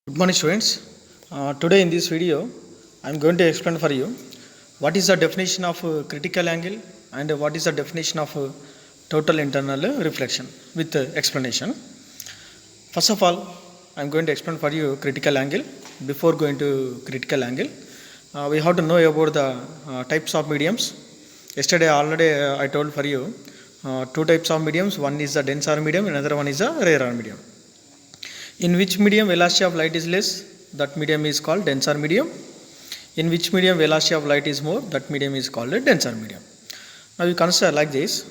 Good morning students. Today in this video I am going to explain for you what is the definition of critical angle and what is the definition of total internal reflection with explanation. First of all, I am going to explain for you critical angle. Before going to critical angle, we have to know about the types of mediums. Yesterday already I told for you two types of mediums. One is the denser medium, another one is a rarer medium. In which medium velocity of light is less, that medium is called denser medium. In which medium velocity of light is more, that medium is called a denser medium. Now you consider like this.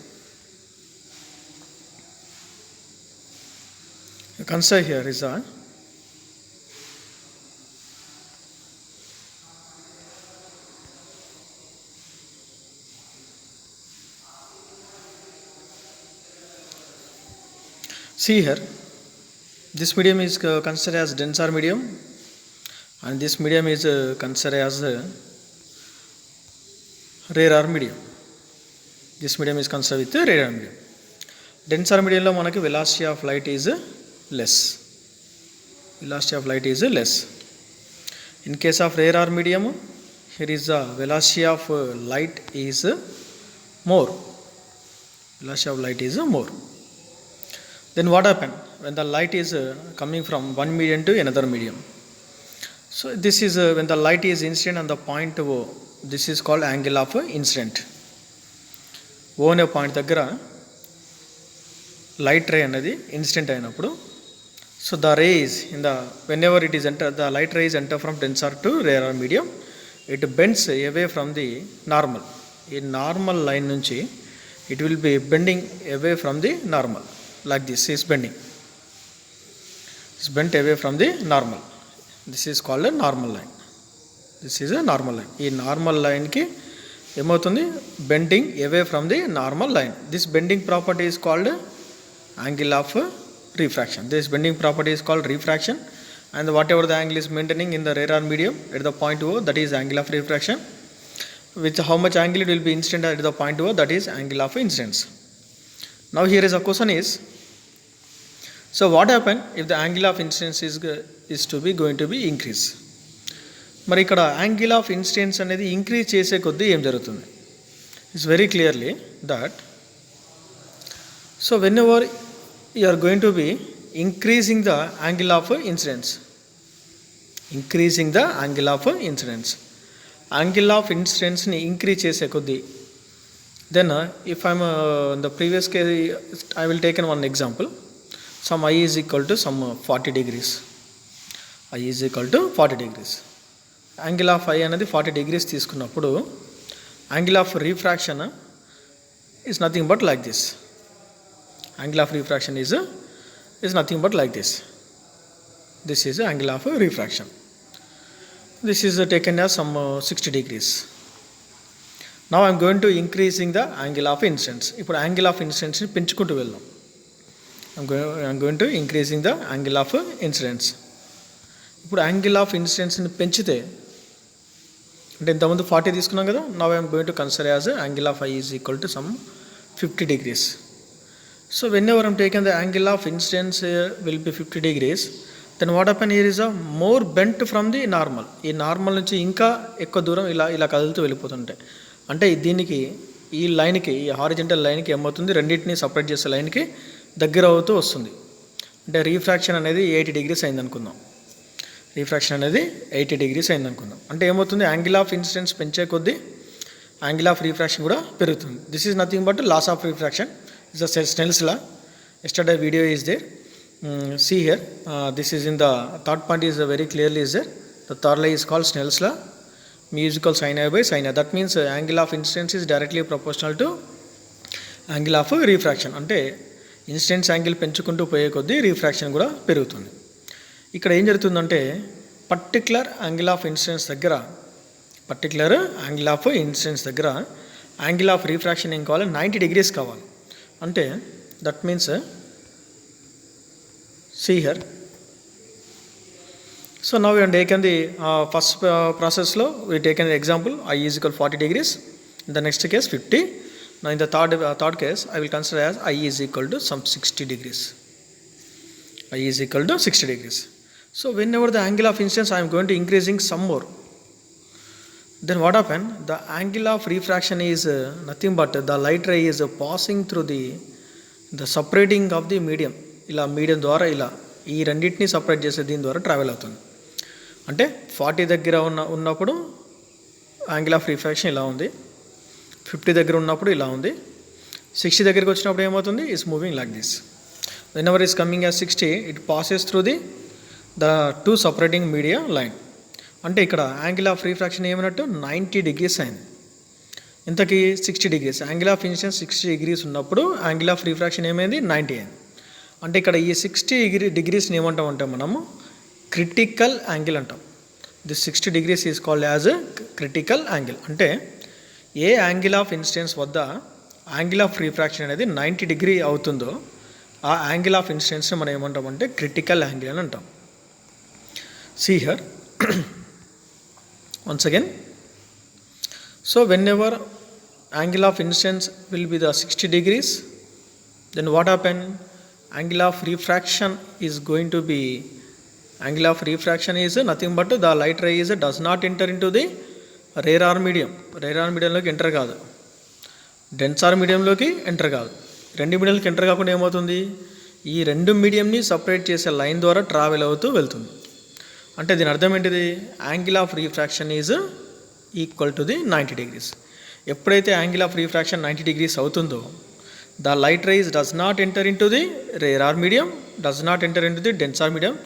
You consider here is a see here. This medium is considered as denser medium and this medium is considered as rarer medium. This medium is considered with rarer medium. Denser medium lo manaki velocity of light is less. Velocity of light is less. In case of rarer medium, here is the velocity of light is more. Velocity of light is more. Then what happens when the light is coming from one medium to another medium? So this is when the light is incident on the point O. This is called angle of incident. O ane point daggara light ray anadi incident ayinappudu, so the rays in the whenever it is enter, the light rays enter from denser to rarer medium, it bends away from the normal. In normal line nunchi it will be bending away from the normal. Like this is bending. It's bent away from the normal. This is called a normal line. This is a normal line. In normal line ki emotundi bending away from the normal line. This bending property is called angle of refraction. This bending property is called refraction, and whatever the angle is maintaining in the rarer medium at the point O, that is angle of refraction. With how much angle it will be incident at the point O, that is angle of incidence. Now here is a question is, so what happen if the angle of incidence is to be going to be increase? మరి ఇక్కడ angle of incidence అనేది increase చేసే కొద్దీ ఏం జరుగుతుంది? It's very clearly that so whenever you are going to be increasing the angle of incidence, increasing the angle of incidence, angle of ఇన్సిడెన్స్ని increase చేసే కొద్దీ, then if I am in the previous case I will take one example. Some I is equal to some 40 degrees. I is equal to 40 degrees. Angle of I anadi 40 degrees తీసుకున్నప్పుడు angle of refraction is nothing but like this. Angle of refraction is nothing but like this. This is the angle of refraction. This is taken as some 60 degrees. Now I am going to increasing the angle of incidence. ఇప్పుడు angle of incidence ని పెంచుకుంటూ వెళ్దాం. I am going to increasing the angle of incidence. ఇప్పుడు angle of incidence ని పెంచితే అంటే ఇంతకుముందు 40 తీసుకున్నాం కదా. Now I am going to consider as angle of I is equal to some 50 degrees. So whenever I am taking the angle of incidence will be 50 degrees, then what happen here is a more bent from the normal. ఈ normal నుంచి ఇంకా ఎక్కువ దూరం ఇలా కదులుతూ వెళ్ళిపోతుంటాయి. అంటే దీనికి ఈ లైన్కి, ఈ హారిజెంటల్ లైన్కి ఏమవుతుంది, రెండింటిని సపరేట్ చేసే లైన్కి దగ్గర అవుతూ వస్తుంది. అంటే రీఫ్రాక్షన్ అనేది 80 degrees అయింది అనుకుందాం. రీఫ్రాక్షన్ అనేది 80 degrees అయింది అనుకుందాం. అంటే ఏమవుతుంది, యాంగిల్ ఆఫ్ ఇన్సిడెన్స్ పెంచే కొద్దీ యాంగిల్ ఆఫ్ రీఫ్రాక్షన్ కూడా పెరుగుతుంది. This is nothing but loss of refraction. Is the Snell's law. Yesterday video is there. See here, this is in the third point is very clearly is there. The third law is called Snell's law. Mu is equal sin I by sin A. That means angle of incidence is directly proportional to angle of refraction. అంటే incidence angle పెంచుకుంటూ పోయే కొద్దీ refraction కూడా పెరుగుతుంది. ఇక్కడ ఏం జరుగుతుందంటే particular angle of incidence దగ్గర యాంగిల్ ఆఫ్ రీఫ్రాక్షన్ ఏం కావాలి, 90 degrees కావాలి. అంటే that means see here. So now we have taken the first process law, we taken the example I is equal 40 degrees. In the next case 50. Now in the third case I will consider as I is equal to some 60 degrees. I is equal to 60 degrees. So whenever the angle of incidence I am going to increasing some more, then what happen? The angle of refraction is nothing but the light ray is passing through the separating of the medium. ఇలా medium ద్వారా ఇలా ఈ రెండింటిని separate చేసే దీని ద్వారా travel అవుతుంది. అంటే 40 దగ్గర ఉన్నప్పుడు యాంగిల్ ఆఫ్ రిఫ్రాక్షన్ ఇలా ఉంది, 50 దగ్గర ఉన్నప్పుడు ఇలా ఉంది, 60 దగ్గరికి వచ్చినప్పుడు ఏమవుతుంది? Is moving like this. When ever is coming as 60 it passes through the two separating media line. అంటే ఇక్కడ యాంగిల్ ఆఫ్ రిఫ్రాక్షన్ ఏమైనట్టు 90 degrees అయింది. ఇంతకీ 60 degrees. Angle of incidence 60 degrees ఉన్నప్పుడు యాంగిల్ ఆఫ్ రిఫ్రాక్షన్ ఏమైంది? 90 అయింది. అంటే ఇక్కడ ఈ 60 degreesని ఏమంటాం అంటే మనము క్రిటికల్ యాంగిల్ అంటాం. This 60 degrees is called as critical angle. అంటే ఏ యాంగిల్ ఆఫ్ ఇన్సిడెన్స్ వద్ద యాంగిల్ ఆఫ్ రిఫ్రాక్షన్ అనేది 90 degree అవుతుందో ఆ యాంగిల్ ఆఫ్ ఇన్సిడెన్స్ని మనం ఏమంటామంటే క్రిటికల్ యాంగిల్ అని అంటాం. See here once again. So whenever angle of incidence will be the 60 degrees, then what happen? Angle of refraction is going to be, angle of refraction is nothing but the light ray is does not enter into the rarer medium. Rarer medium లోకి enter కాదు, denser మీడియంలోకి enter కాదు. రెండు మీడియంలోకి enter కాకుండా ఏమవుతుంది? ఈ రెండు మీడియంని సపరేట్ చేసే లైన్ ద్వారా ట్రావెల్ అవుతూ వెళ్తుంది. అంటే దీని అర్థం ఏంటిది? Angle of refraction is equal to 90 degrees. ఎప్పుడైతే యాంగిల్ ఆఫ్ రిఫ్రాక్షన్ 90 degrees అవుతుందో the light rays does not enter into the rarer medium, does not enter into the denser medium,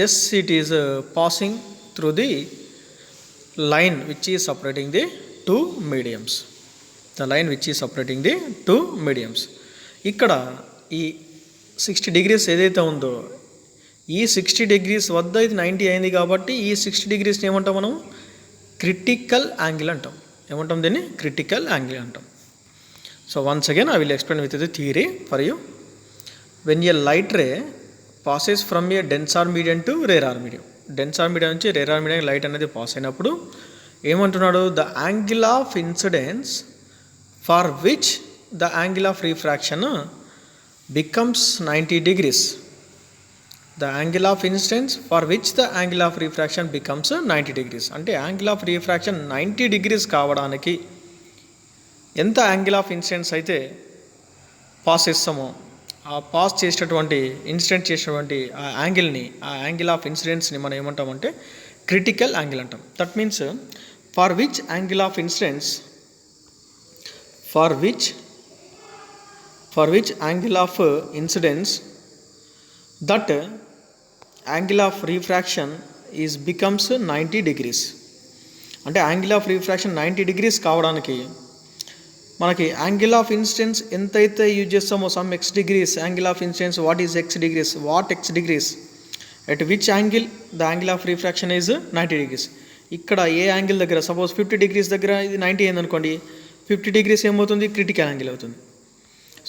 just it is passing through the line which is separating the two mediums. The line which is separating the two mediums. ఇక్కడ ఈ 60 degrees ఏదైతే ఉందో ఈ 60 degrees వద్ద ఇది 90 అయింది కాబట్టి ఈ 60 degreesని ఏమంటాం మనం? క్రిటికల్ యాంగిల్ అంటాం. ఏమంటాం దీన్ని? క్రిటికల్ యాంగిల్ అంటాం. So once again I will explain with the theory for you. When a light ray passes from a denser medium to rarer medium, denser medium నుంచి రేరార్ మీడియం లైట్ అనేది pass అయినప్పుడు ఏమంటున్నాడు? The angle of incidence for which the angle of refraction becomes 90 degrees. The angle of incidence for which the angle of refraction becomes 90 degrees. అంటే angle of refraction 90 degrees కావడానికి ఎంత angle of incidence అయితే pass చేస్తామో ఆ pass చేసేటటువంటి incident చేసేటువంటి ఆ యాంగిల్ని, ఆ యాంగిల్ ఆఫ్ ఇన్సిడెన్స్ని మనం ఏమంటామంటే క్రిటికల్ యాంగిల్ అంటాం. That means for which angle of incidence, for which angle of incidence that angle of refraction is becomes 90 degrees. అంటే యాంగిల్ ఆఫ్ రిఫ్రాక్షన్ 90 degrees కావడానికి మనకి యాంగిల్ ఆఫ్ ఇన్సిడెన్స్ ఎంతైతే యూజ్ చేస్తామో some x degrees, angle of incidence what is x degrees, what x degrees, at which angle the angle of refraction is 90 degrees. ఇక్కడ ఏ angle దగ్గర suppose 50 degrees దగ్గర ఇది 90 అయింది అనుకోండి, 50 degrees ఏమవుతుంది? క్రిటికల్ యాంగిల్ అవుతుంది.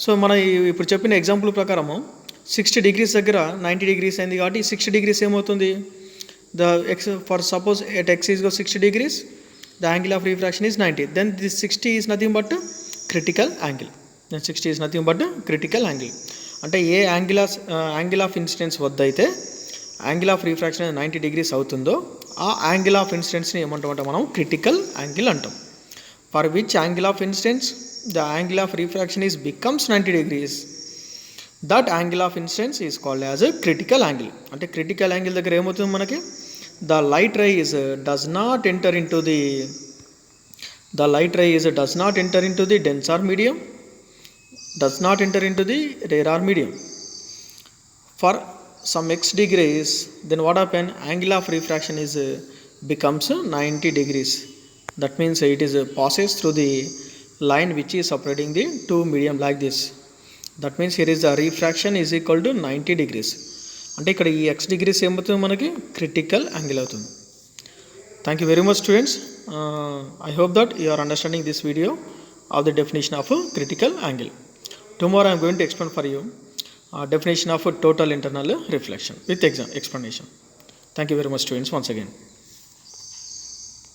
సో మన ఇప్పుడు చెప్పిన ఎగ్జాంపుల్ ప్రకారము 60 degrees దగ్గర 90 degrees అయింది కాబట్టి 60 degrees ఏమవుతుంది? The x for suppose at x is 60 degrees, the angle of refraction is 90. Then this 60 is nothing but critical angle. Then 60 is nothing but critical angle. అంటే ఏ యాంగిల్ ఆఫ్ ఇన్సిడెన్స్ వద్ద అయితే angle of refraction 90 degrees అవుతుందో ఆ angle of ఇన్సిడెన్స్ని ఏమంటామంటే మనం critical angle అంటాం. For which angle of incidence the angle of refraction is becomes 90 degrees, that angle of incidence is called as a critical angle. అంటే critical angle దగ్గర ఏమవుతుంది మనకి? The light ray is does not enter into the denser medium, does not enter into the rarer medium for some x degrees. Then what happen? Angle of refraction is becomes 90 degrees. That means it is passes through the line which is separating the two medium like this. That means here is the refraction is equal to 90 degrees. అంటే ఇక్కడ ఈ x degrees ఏమవుతుంది మనకి? Critical angle అవుతుంది. Thank you very much students. I hope that you are understanding this video of the definition of critical angle. Tomorrow I am going to explain for you definition of total internal reflection with explanation. Thank you very much students once again.